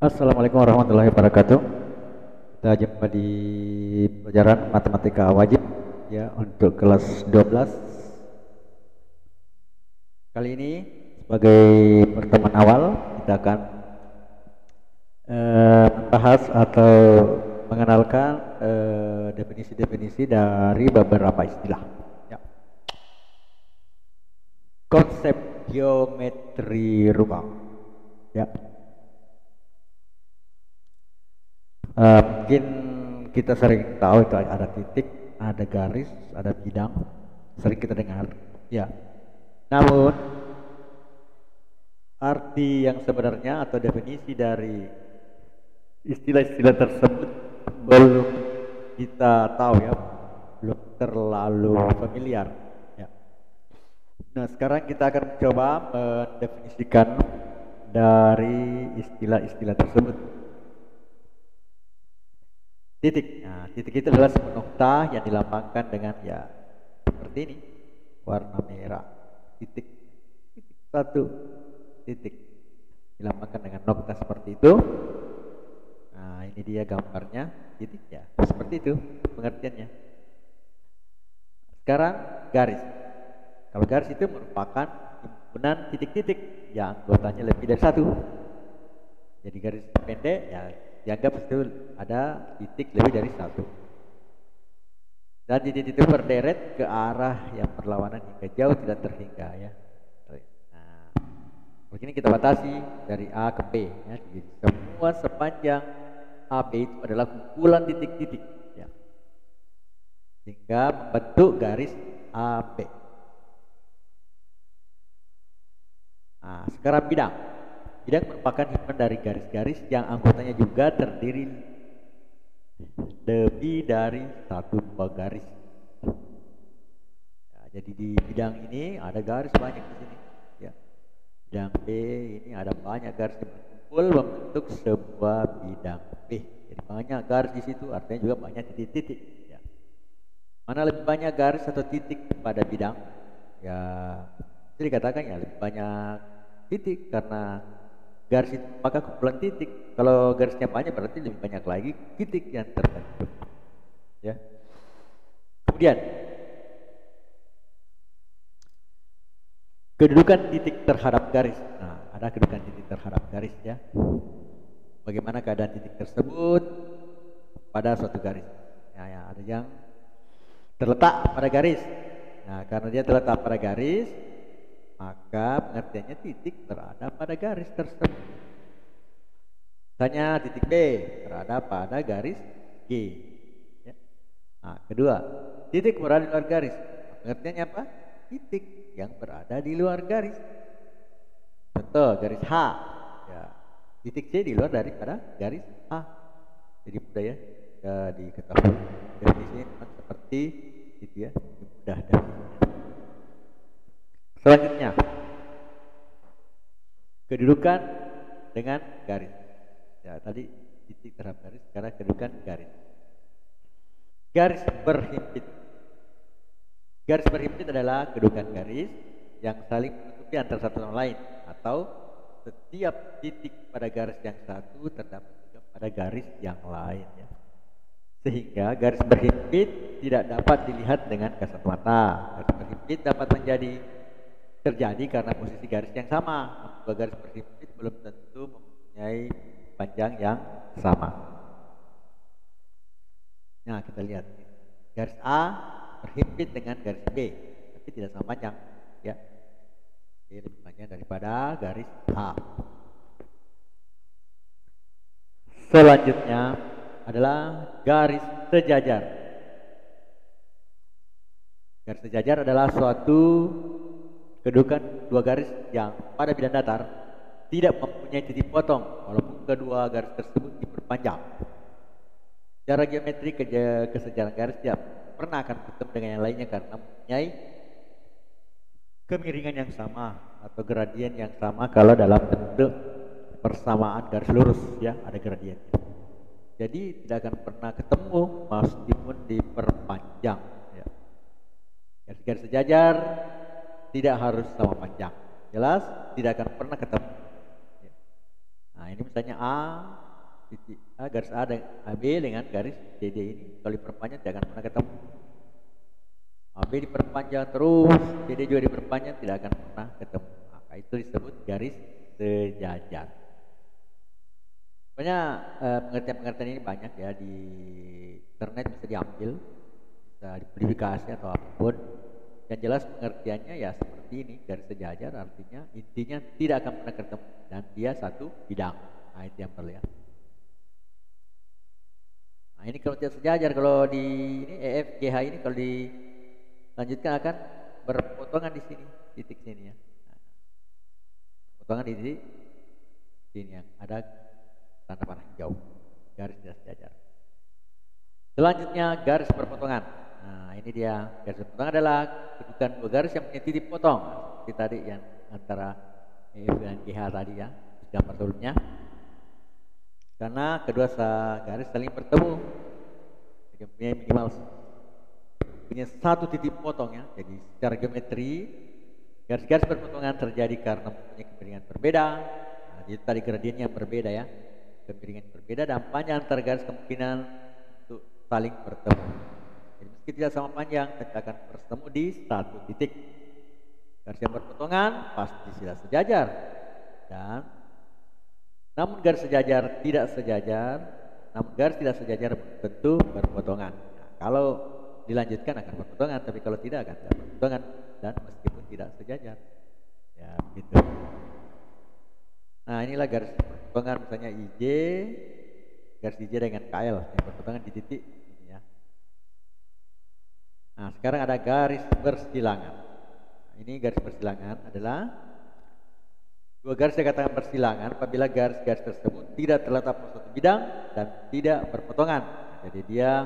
Assalamualaikum warahmatullahi wabarakatuh. Kita jumpa di pelajaran matematika wajib ya untuk kelas 12. Kali ini sebagai pertemuan awal kita akan membahas atau mengenalkan definisi-definisi dari beberapa istilah. Ya. Konsep geometri ruang. Ya. Mungkin kita sering tahu itu ada titik, ada garis, ada bidang, sering kita dengar. Ya. Namun arti yang sebenarnya atau definisi dari istilah-istilah tersebut belum kita tahu ya, belum terlalu familiar. Ya. Nah, sekarang kita akan mencoba mendefinisikan dari istilah-istilah tersebut. Titik. Nah, titik itu adalah sebuah nokta yang dilambangkan dengan ya seperti ini, warna merah. Titik, titik satu, titik dilambangkan dengan nokta seperti itu. Nah, ini dia gambarnya titik ya, seperti itu pengertiannya. Sekarang garis. Kalau garis itu merupakan himpunan titik-titik yang anggotanya lebih dari satu. Jadi garis pendek ya dianggap itu ada titik lebih dari satu. Dan titik itu berderet ke arah yang berlawanan hingga jauh tidak terhingga ya. Nah, begini kita batasi dari A ke B ya. Jadi semua sepanjang AB itu adalah kumpulan titik-titik ya. Sehingga membentuk garis AB. Nah, sekarang bidang. Bidang merupakan himpunan dari garis-garis yang anggotanya juga terdiri lebih dari satu buah garis. Ya, jadi di bidang ini ada garis banyak di sini. Ya. Bidang B ini ada banyak garis yang berkumpul membentuk sebuah bidang B. Jadi banyak garis di situ, artinya juga banyak titik-titik. Ya. Mana lebih banyak garis atau titik pada bidang? Ya, jadi dikatakan ya lebih banyak titik karena garis itu maka kumpulan titik. Kalau garisnya banyak berarti lebih banyak lagi titik yang terbentuk. Ya. Kemudian kedudukan titik terhadap garis. Nah, ada kedudukan titik terhadap garis ya. Bagaimana keadaan titik tersebut pada suatu garis? Ya, ada yang terletak pada garis. Nah, karena dia terletak pada garis, maka pengertiannya titik berada pada garis tersebut. Misalnya titik B berada pada garis G. Ya. Nah, kedua, titik berada di luar garis. Pengertiannya apa? Titik yang berada di luar garis. Contoh garis H. Ya. Titik C di luar daripada garis H. Jadi mudah ya, diketahui definisinya seperti itu ya, mudah dan selanjutnya, kedudukan dengan garis. Ya, tadi titik terhadap garis, sekarang kedudukan garis. Garis berhimpit. Garis berhimpit adalah kedudukan garis yang saling menutupi antara satu sama lain, atau setiap titik pada garis yang satu terdapat juga pada garis yang lain. Ya. Sehingga garis berhimpit tidak dapat dilihat dengan kasat mata. Garis berhimpit dapat terjadi karena posisi garis yang sama. Dua garis berhimpit belum tentu mempunyai panjang yang sama. Nah, kita lihat garis A berhimpit dengan garis B, tapi tidak sama panjang. Ya, ini lebih panjang daripada garis A. Selanjutnya adalah garis sejajar. Garis sejajar adalah suatu kedudukan dua garis yang pada bidang datar tidak mempunyai titik potong walaupun kedua garis tersebut diperpanjang. Secara geometri kesejaran garis tidak pernah akan bertemu dengan yang lainnya karena mempunyai kemiringan yang sama atau gradien yang sama kalau dalam bentuk persamaan garis lurus ya, ada gradiennya. Jadi tidak akan pernah ketemu meskipun diperpanjang ya. Garis-garis sejajar tidak harus sama panjang. Jelas tidak akan pernah ketemu. Nah, ini misalnya A titik A, garis A dan AB dengan garis DD ini. Kalau diperpanjang tidak akan pernah ketemu. AB diperpanjang terus, DD juga diperpanjang, tidak akan pernah ketemu. Maka itu disebut garis sejajar. Sebenarnya pengertian-pengertian ini banyak ya, di internet bisa diambil, bisa diverifikasi atau apapun. Yang jelas pengertiannya ya seperti ini, garis sejajar artinya intinya tidak akan pernah ketemu dan dia satu bidang. Nah itu yang perlu ya. Nah ini kalau tidak sejajar, kalau di ini EFGH ini kalau dilanjutkan akan berpotongan di sini, titik sini ya. Nah, potongan di titik sini yang ada tanda panah hijau, garis tidak sejajar. Selanjutnya garis berpotongan. Nah ini dia, garis berpotongan adalah kedudukan dua garis yang punya titik potong. Seperti tadi yang antara EF dan GH tadi ya, gambar sebelumnya. Karena kedua garis saling bertemu, jadi minimal punya satu titik potong ya. Jadi secara geometri garis-garis berpotongan terjadi karena punya kemiringan berbeda. Nah, itu tadi gradiennya yang berbeda ya, kemiringan berbeda dan panjang antar garis kemungkinan untuk saling bertemu. Jadi meski tidak sama panjang, tapi akan bertemu di satu titik. Garis yang berpotongan pasti tidak sejajar, dan namun garis sejajar tidak sejajar, namun garis tidak sejajar tentu berpotongan. Nah, kalau dilanjutkan akan berpotongan, tapi kalau tidak akan tidak berpotongan dan meskipun tidak sejajar. Ya begitu. Nah inilah garis berpotongan, misalnya IJ, garis IJ dengan KL yang berpotongan di titik ini ya. Nah sekarang ada garis bersilangan. Nah, ini garis bersilangan adalah dua garis yang dikatakan bersilangan apabila garis-garis tersebut tidak terletak pada suatu bidang dan tidak berpotongan. Jadi dia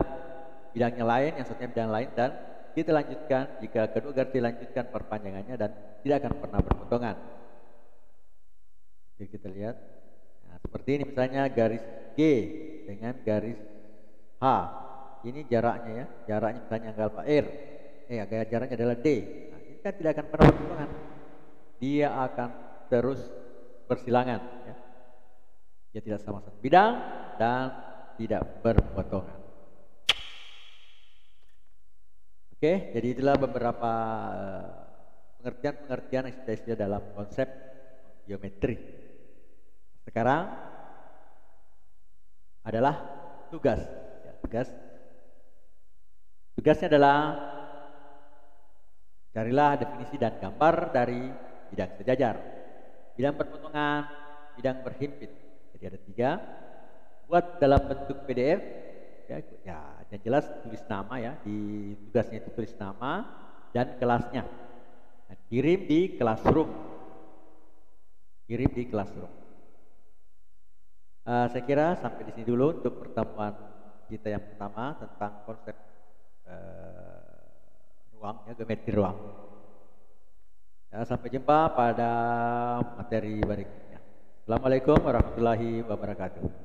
bidangnya lain, yang satunya bidang lain, dan kita lanjutkan jika kedua garis dilanjutkan perpanjangannya dan tidak akan pernah berpotongan. Jadi kita lihat, nah, seperti ini misalnya garis G dengan garis H. Ini jaraknya ya, jaraknya misalnya anggap R, jaraknya adalah D. Nah, ini kan tidak akan pernah berpotongan. Dia akan terus bersilangan ya. Dia tidak sama satu bidang dan tidak berpotongan. Oke, jadi itulah beberapa pengertian-pengertian istilah dalam konsep geometri. Sekarang adalah tugas ya, tugasnya adalah carilah definisi dan gambar dari bidang sejajar, bidang berpotongan, bidang berhimpit. Jadi ada 3. Buat dalam bentuk PDF ya, yang jelas tulis nama ya, di tugasnya itu tulis nama dan kelasnya. Nah, kirim di Classroom. Saya kira sampai di sini dulu untuk pertemuan kita yang pertama tentang konsep ruang ya, geometri ruang. Ya, sampai jumpa pada materi berikutnya. Assalamualaikum warahmatullahi wabarakatuh.